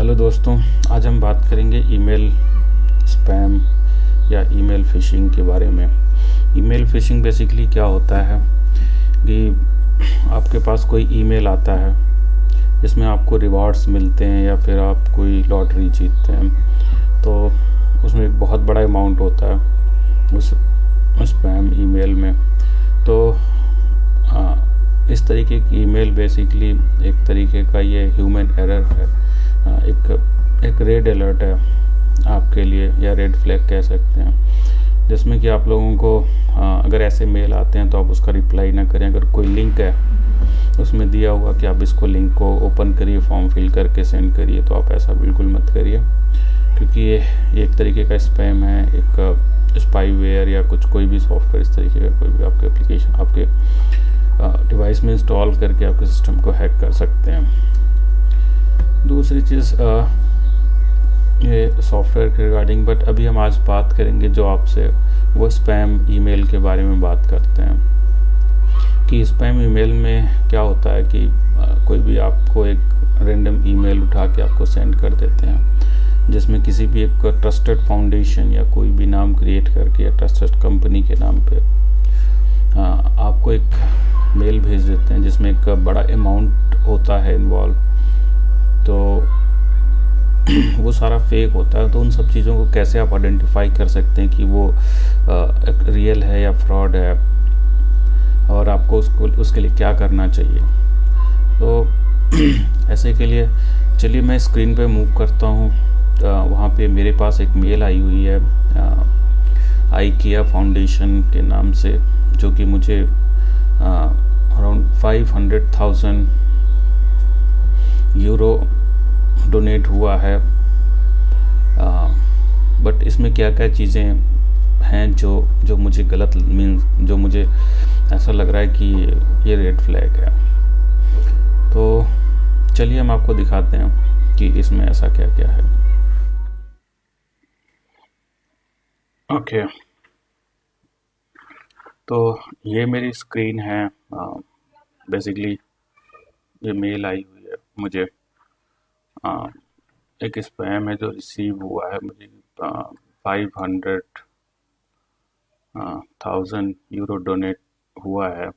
Hello दोस्तों, आज हम बात करेंगे ईमेल स्पैम या ईमेल फ़िशिंग के बारे में। ईमेल फ़िशिंग बेसिकली क्या होता है कि आपके पास कोई ईमेल आता है जिसमें आपको रिवॉर्ड्स मिलते हैं या फिर आप कोई लॉटरी जीतते हैं, तो उसमें एक बहुत बड़ा अमाउंट होता है उस स्पैम ईमेल में। तो इस तरीके की ईमेल बेसिकली एक तरीके का ये ह्यूमन एरर है। एक रेड अलर्ट है आपके लिए, या रेड फ्लैग कह सकते हैं, जिसमें कि आप लोगों को अगर ऐसे मेल आते हैं तो आप उसका रिप्लाई ना करें। अगर कोई लिंक है उसमें दिया हुआ कि आप इसको लिंक को ओपन करिए, फॉर्म फिल करके सेंड करिए, तो आप ऐसा बिल्कुल मत करिए, क्योंकि ये एक तरीके का स्पैम है। एक स्पाईवेयर या कोई भी सॉफ्टवेयर इस तरीके का कोई भी आपके एप्लीकेशन आपके डिवाइस में इंस्टॉल करके आपके सिस्टम को हैक कर सकते हैं। दूसरी चीज़ ये सॉफ्टवेयर के रिगार्डिंग, बट अभी हम आज बात करेंगे जो आपसे वो स्पैम ईमेल के बारे में बात करते हैं कि स्पैम ईमेल में क्या होता है कि कोई भी आपको एक रैंडम ईमेल उठा के आपको सेंड कर देते हैं, जिसमें किसी भी एक ट्रस्टेड फाउंडेशन या कोई भी नाम क्रिएट करके या ट्रस्टेड कंपनी के नाम पे आपको एक मेल भेज देते हैं जिसमें एक बड़ा अमाउंट होता है इन्वॉल्व। तो वो सारा फेक होता है। तो उन सब चीज़ों को कैसे आप आइडेंटिफाई कर सकते हैं कि वो एक रियल है या फ्रॉड है, और आपको उसके लिए क्या करना चाहिए। तो ऐसे के लिए चलिए मैं स्क्रीन पे मूव करता हूँ। वहाँ पे मेरे पास एक मेल आई हुई है IKEA फाउंडेशन के नाम से, जो कि मुझे अराउंड 500,000 यूरो डोनेट हुआ है। बट इसमें क्या क्या चीज़ें हैं जो मुझे गलत जो मुझे ऐसा लग रहा है कि ये रेड फ्लैग है। तो चलिए हम आपको दिखाते हैं कि इसमें ऐसा क्या क्या है। ओके, तो ये मेरी स्क्रीन है। बेसिकली ये मेल आई हुई है मुझे। एक स्पैम है जो रिसीव हुआ है मुझे। 500,000 यूरो डोनेट हुआ है।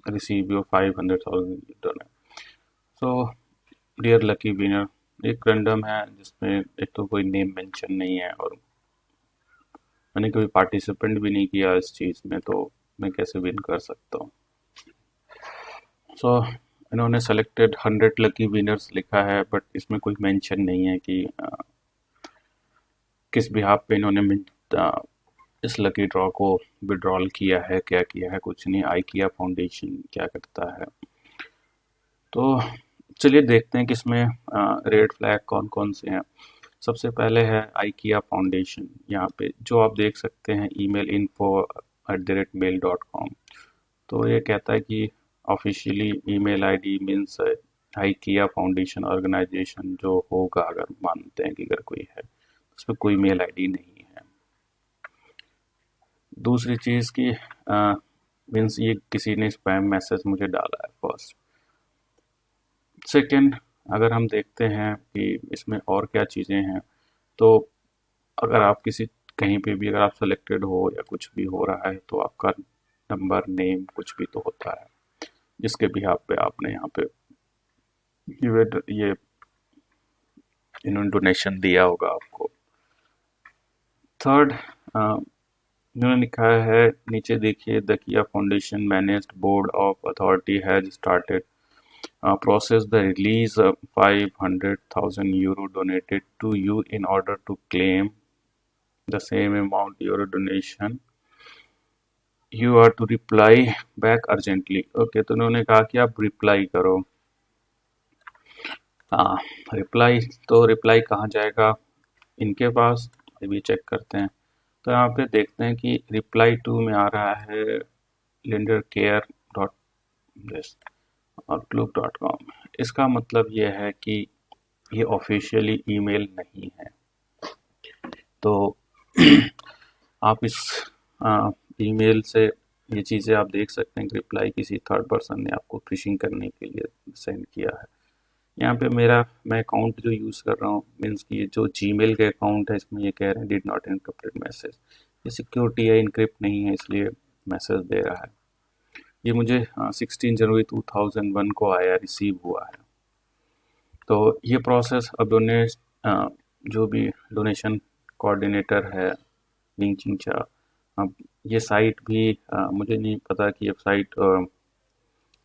Receive your 500,000 donate. So dear lucky winner, एक रैंडम है जिसमें एक तो कोई नेम मेंशन नहीं है, और मैंने कभी पार्टिसिपेंट भी नहीं किया इस चीज़ में, तो मैं कैसे विन कर सकता हूँ। सो इन्होंने सेलेक्टेड 100 लकी विनर्स लिखा है, बट इसमें कोई मेंशन नहीं है कि किस बिहाफ पे इन्होंने इस लकी ड्रॉ को विड्रॉल किया है, क्या किया है, कुछ नहीं। IKEA फाउंडेशन क्या करता है। तो चलिए देखते हैं कि इसमें रेड फ्लैग कौन कौन से हैं। सबसे पहले है IKEA फाउंडेशन। यहाँ पे जो आप देख सकते हैं email info@mail.com। तो ये कहता है कि officially email ID means IKEA foundation organisation जो होगा, अगर मानते हैं कि अगर कोई है, उसमें कोई मेल आईडी नहीं है। दूसरी चीज़ की मीन्स ये किसी ने स्पैम मैसेज मुझे डाला है, फर्स्ट। सेकंड, अगर हम देखते हैं कि इसमें और क्या चीज़ें हैं, तो अगर आप कहीं पे भी अगर आप सेलेक्टेड हो या कुछ भी हो रहा है, तो आपका नंबर, नेम कुछ भी तो होता है जिसके भी पे आपने यहाँ पे ये इन्होंने डोनेशन दिया होगा आपको। थर्ड, इन्होंने लिखा है नीचे देखिए, द किया foundation managed board of authority has started process the release of 500,000 euro donated to you in order to claim the same amount euro donation. You are to reply back urgently. Okay, तो उन्होंने कहा कि आप reply करो। हाँ, reply कहाँ जाएगा इनके पास, अभी चेक करते हैं। तो यहाँ पे देखते हैं कि रिप्लाई टू में आ रहा है lendercare.outlook.com। इसका मतलब यह है कि ये ऑफिशियली ईमेल नहीं है। तो आप इस ईमेल से ये चीज़ें आप देख सकते हैं कि रिप्लाई किसी थर्ड पर्सन ने आपको फिशिंग करने के लिए सेंड किया है। यहाँ पे मैं अकाउंट जो यूज़ कर रहा हूँ मीन्स कि ये जो जीमेल का अकाउंट है, इसमें ये कह रहे हैं डिड नॉट एनक्रिप्टेड मैसेज। ये सिक्योरिटी है, इनक्रिप्ट नहीं है, इसलिए मैसेज दे रहा है। ये मुझे 16 जनवरी 2001 को आया, रिसीव हुआ है। तो ये प्रोसेस अब उन्हें जो भी डोनेशन कोऑर्डिनेटर है लिंग चिंचा, अब ये साइट भी मुझे नहीं पता कि ये साइट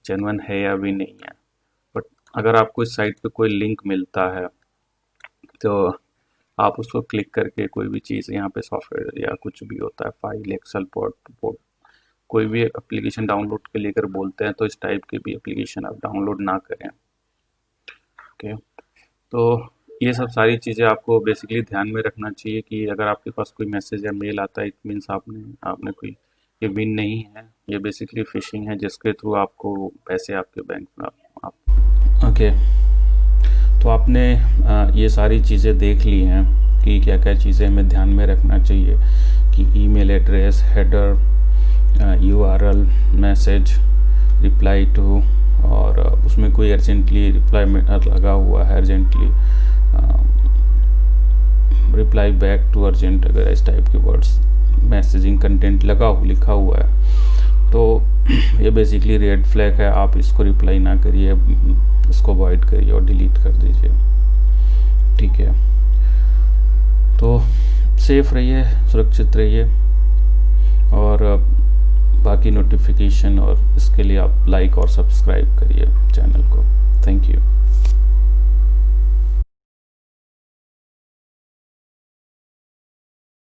जेन्युइन है या भी नहीं है, बट अगर आपको इस साइट पे कोई लिंक मिलता है तो आप उसको क्लिक करके कोई भी चीज़, यहाँ पे सॉफ्टवेयर या कुछ भी होता है, फाइल, एक्सेल, पोर्ट, कोई भी एप्लीकेशन डाउनलोड के लेकर बोलते हैं, तो इस टाइप की भी एप्लीकेशन आप डाउनलोड ना करें। ओके, तो ये सब सारी चीज़ें आपको बेसिकली ध्यान में रखना चाहिए कि अगर आपके पास कोई मैसेज या मेल आता है, इट मीन्स आपने कोई, ये विन नहीं है, ये बेसिकली फिशिंग है जिसके थ्रू आपको पैसे आपके बैंक में आप ओके। तो आपने ये सारी चीज़ें देख ली हैं कि क्या क्या चीज़ें हमें ध्यान में रखना चाहिए, कि email address, header, URL, message, reply to, और उसमें कोई अर्जेंटली रिप्लाई लगा हुआ है, urgently reply back to urgent, अगर इस टाइप के वर्ड्स मैसेजिंग कंटेंट लिखा हुआ है तो ये बेसिकली रेड फ्लैग है। आप इसको रिप्लाई ना करिए, इसको अवॉइड करिए और डिलीट कर दीजिए। ठीक है, तो सेफ रहिए, सुरक्षित रहिए, और बाकी नोटिफिकेशन और इसके लिए आप लाइक और सब्सक्राइब करिए चैनल को। Thank you.